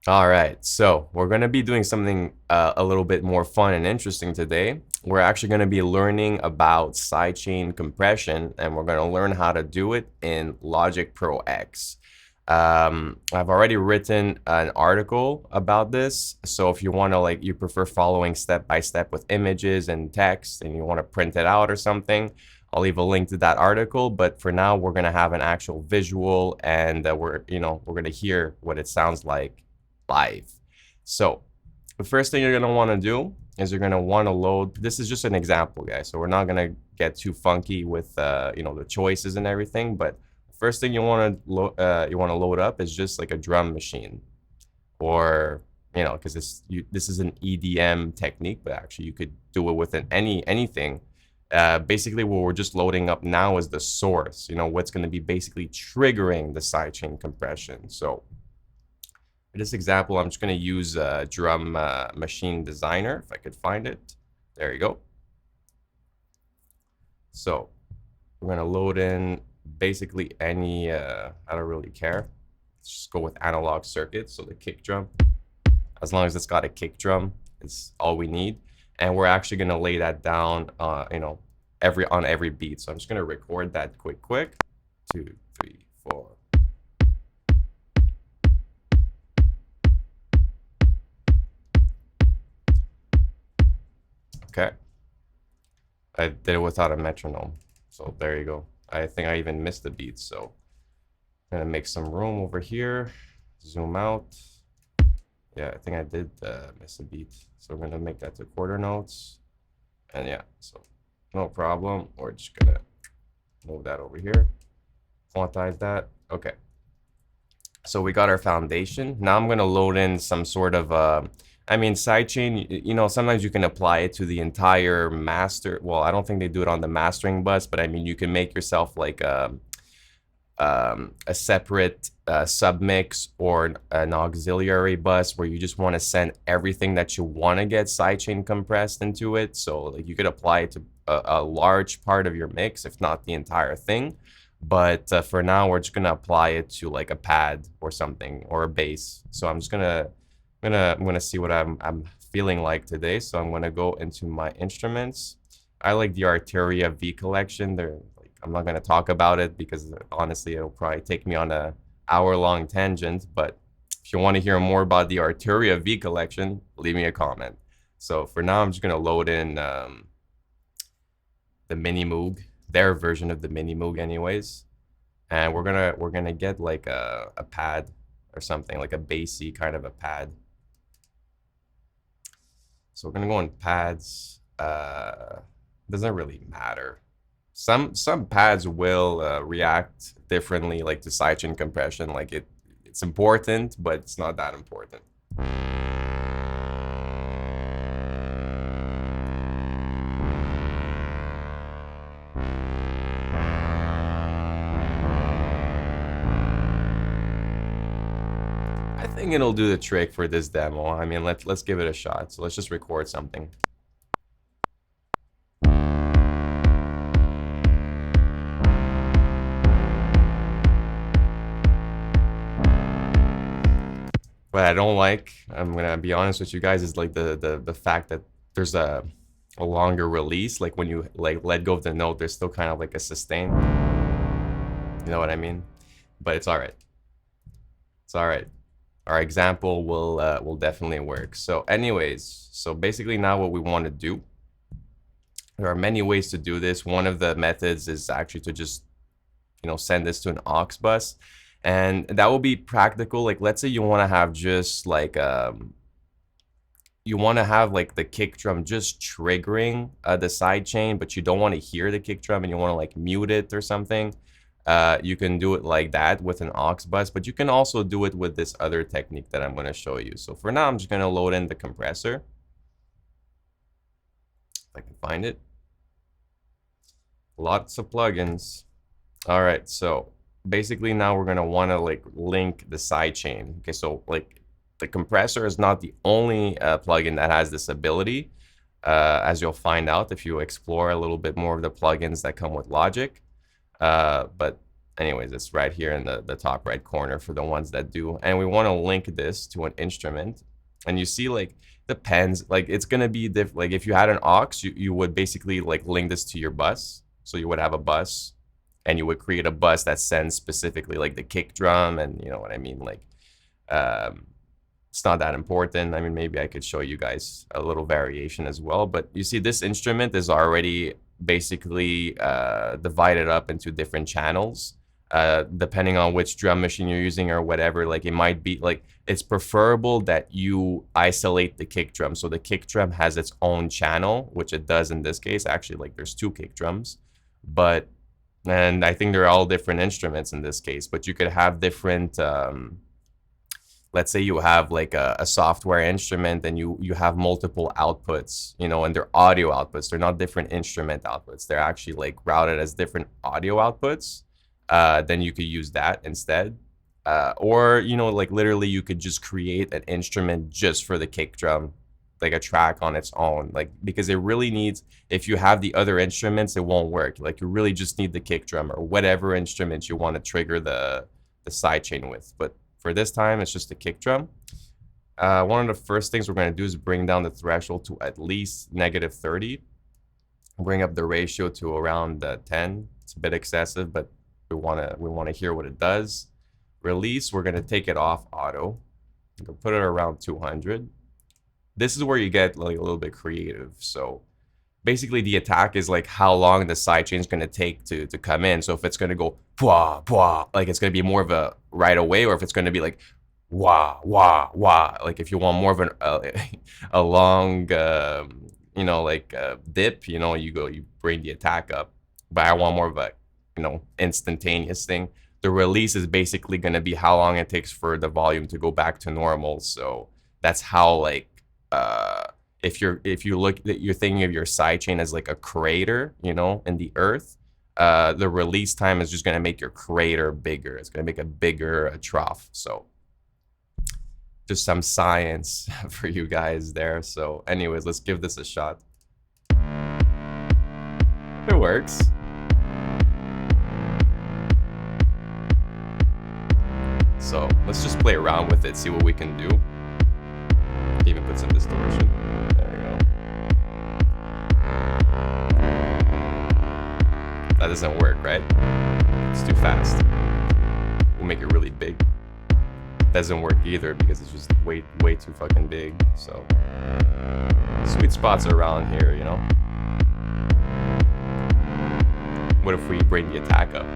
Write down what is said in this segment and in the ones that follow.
All right, so we're going to be doing something a little bit more fun and interesting today. We're actually going to be learning about sidechain compression, and we're going to learn how to do it in Logic Pro X. I've already written an article about this, so if you want to you prefer following step by step with images and text, and you want to print it out or something, I'll leave a link to that article. But for now, we're going to have an actual visual, and we're going to hear what it sounds like live. So the first thing you're going to want to do is you're going to want to load. This is just an example, guys. So we're not going to get too funky with the choices and everything. But first thing you want to load up is just like a drum machine, or because this is an EDM technique, but actually you could do it with anything. Basically, what we're just loading up now is the source. What's going to be basically triggering the sidechain compression. So for this example, I'm just going to use drum machine designer, if I could find it. There you go. So we're going to load in basically any, I don't really care. Let's just go with analog circuits. So the kick drum, as long as it's got a kick drum, it's all we need. And we're actually going to lay that down, on every beat. So I'm just going to record that quick. 2, 3, 4. Okay. I did it without a metronome. So there you go. I think I even missed the beats. So I'm gonna make some room over here. Zoom out. Yeah, I think I did miss a beat. So we're gonna make that to quarter notes. And yeah, so no problem. We're just gonna move that over here. Quantize that. Okay. So we got our foundation. Now I'm gonna load in some sort of sidechain, sometimes you can apply it to the entire master. Well, I don't think they do it on the mastering bus, but I mean, you can make yourself like a separate submix or an auxiliary bus where you just want to send everything that you want to get sidechain compressed into it. So like you could apply it to a large part of your mix, if not the entire thing. But for now, we're just gonna apply it to like a pad or something, or a bass. So I'm just I'm gonna see what I'm feeling like today. So I'm gonna go into my instruments. I like the Arteria V collection. I'm not gonna talk about it because honestly, it'll probably take me on a hour-long tangent. But if you want to hear more about the Arteria V collection, leave me a comment. So for now, I'm just gonna load in the Mini Moog, their version of the Mini Moog, anyways. And we're gonna get like a pad or something, like a bassy kind of a pad. So we're gonna go on pads. Doesn't really matter. Some pads will react differently, like to sidechain compression. Like it's important, but it's not that important. I think it'll do the trick for this demo. I mean, let's give it a shot. So let's just record something. What I don't like, I'm gonna be honest with you guys, is like the fact that there's a longer release. Like when you like let go of the note, there's still kind of like a sustain. You know what I mean? But it's all right. It's all right. Our example will definitely work. So anyways, so basically now what we want to do, there are many ways to do this. One of the methods is actually to just send this to an aux bus, and that will be practical. Like let's say you want to have just like you want to have like the kick drum just triggering the side chain, but you don't want to hear the kick drum and you want to like mute it or something. You can do it like that with an aux bus, but you can also do it with this other technique that I'm going to show you. So for now, I'm just going to load in the compressor. If I can find it. Lots of plugins. All right, so basically now we're going to want to like link the sidechain. Okay, so like the compressor is not the only plugin that has this ability, as you'll find out if you explore a little bit more of the plugins that come with Logic. But anyways, it's right here in the top right corner for the ones that do. And we want to link this to an instrument. And you see, like, depends, like it's gonna be different. Like if you had an aux, you would basically like link this to your bus. So you would have a bus and you would create a bus that sends specifically like the kick drum, and you know what I mean, like um it's not that important. I mean, maybe I could show you guys a little variation as well, but you see this instrument is already basically divided up into different channels, depending on which drum machine you're using or whatever. Like it might be like, it's preferable that you isolate the kick drum. So the kick drum has its own channel, which it does in this case. Actually, like there's two kick drums, but, and I think they're all different instruments in this case, but you could have different, let's say you have like a software instrument and you have multiple outputs, you know, and they're audio outputs. They're not different instrument outputs. They're actually like routed as different audio outputs. Then you could use that instead. Or, you know, like literally you could just create an instrument just for the kick drum, like a track on its own, like, because it really needs, if you have the other instruments, it won't work. Like you really just need the kick drum or whatever instrument you want to trigger the sidechain with. But for this time, it's just a kick drum. One of the first things we're going to do is bring down the threshold to at least -30. Bring up the ratio to around 10. It's a bit excessive, but we want to hear what it does. Release, we're going to take it off auto. We'll put it around 200. This is where you get like a little bit creative. So basically the attack is like how long the sidechain is going to take to come in. So if it's going to go pwa pwa, like it's going to be more of a right away, or if it's going to be like wah wah wah, like if you want more of an a long you know, like dip, you know, you bring the attack up. But I want more of a, you know, instantaneous thing. The release is basically going to be how long it takes for the volume to go back to normal. So that's how, like, if you look, you're thinking of your sidechain as like a crater, you know, in the earth, the release time is just going to make your crater bigger. It's going to make a bigger trough. So just some science for you guys there. So anyways, let's give this a shot. It works. So let's just play around with it, see what we can do. Even put some distortion. There we go. That doesn't work, right? It's too fast. We'll make it really big. Doesn't work either because it's just way too fucking big. So sweet spots around here, you know. What if we bring the attack up?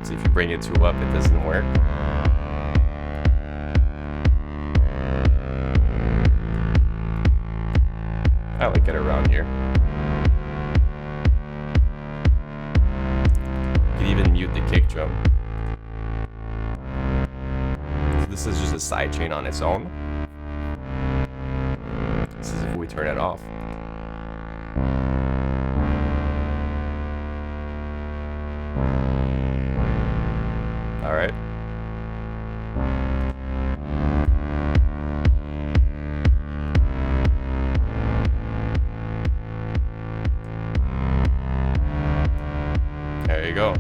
So if you bring it too up, it doesn't work. I like it around here. You can even mute the kick drum. So this is just a sidechain on its own. This is if we turn it off. All right. There you go.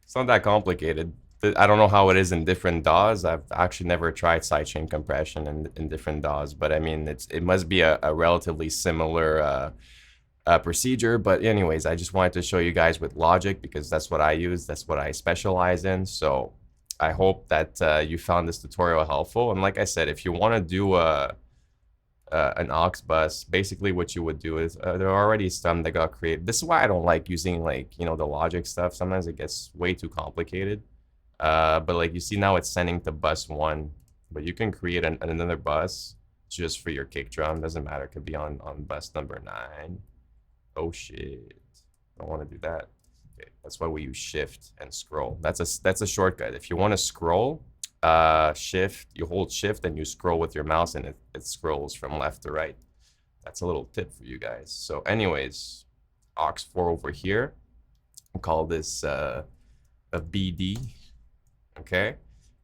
It's not that complicated. I don't know how it is in different DAWs. I've actually never tried sidechain compression in different DAWs, but I mean, it must be a relatively similar procedure. But anyways, I just wanted to show you guys with Logic because that's what I use. That's what I specialize in. So I hope that you found this tutorial helpful. And like I said, if you want to do an aux bus, basically what you would do is there are already some that got created. This is why I don't like using, like, you know, the Logic stuff. Sometimes it gets way too complicated. But like you see now it's sending to bus 1, but you can create another bus just for your kick drum. Doesn't matter. It could be on bus number 9. Oh shit, I don't want to do that. Okay, that's why we use shift and scroll. That's a shortcut. If you want to scroll, shift, you hold shift and you scroll with your mouse, and it scrolls from left to right. That's a little tip for you guys. So anyways, aux 4 over here, I'll call this a BD. Okay,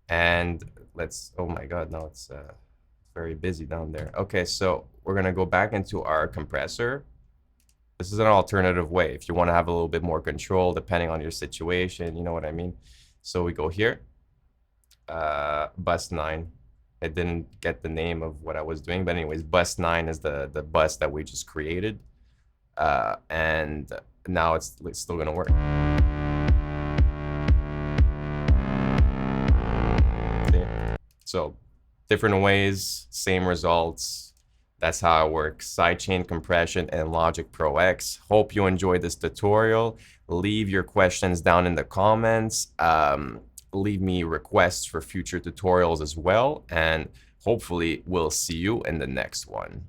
and let's, oh my god, no, it's very busy down there. Okay, so we're gonna go back into our compressor. This is an alternative way if you want to have a little bit more control depending on your situation, you know what I mean? So we go here, bus 9. It didn't get the name of what I was doing, but anyways, bus 9 is the bus that we just created. And now it's still gonna work. Okay. So different ways, same results. That's how it works. Sidechain compression and Logic Pro X. Hope you enjoyed this tutorial. Leave your questions down in the comments. Leave me requests for future tutorials as well. And hopefully we'll see you in the next one.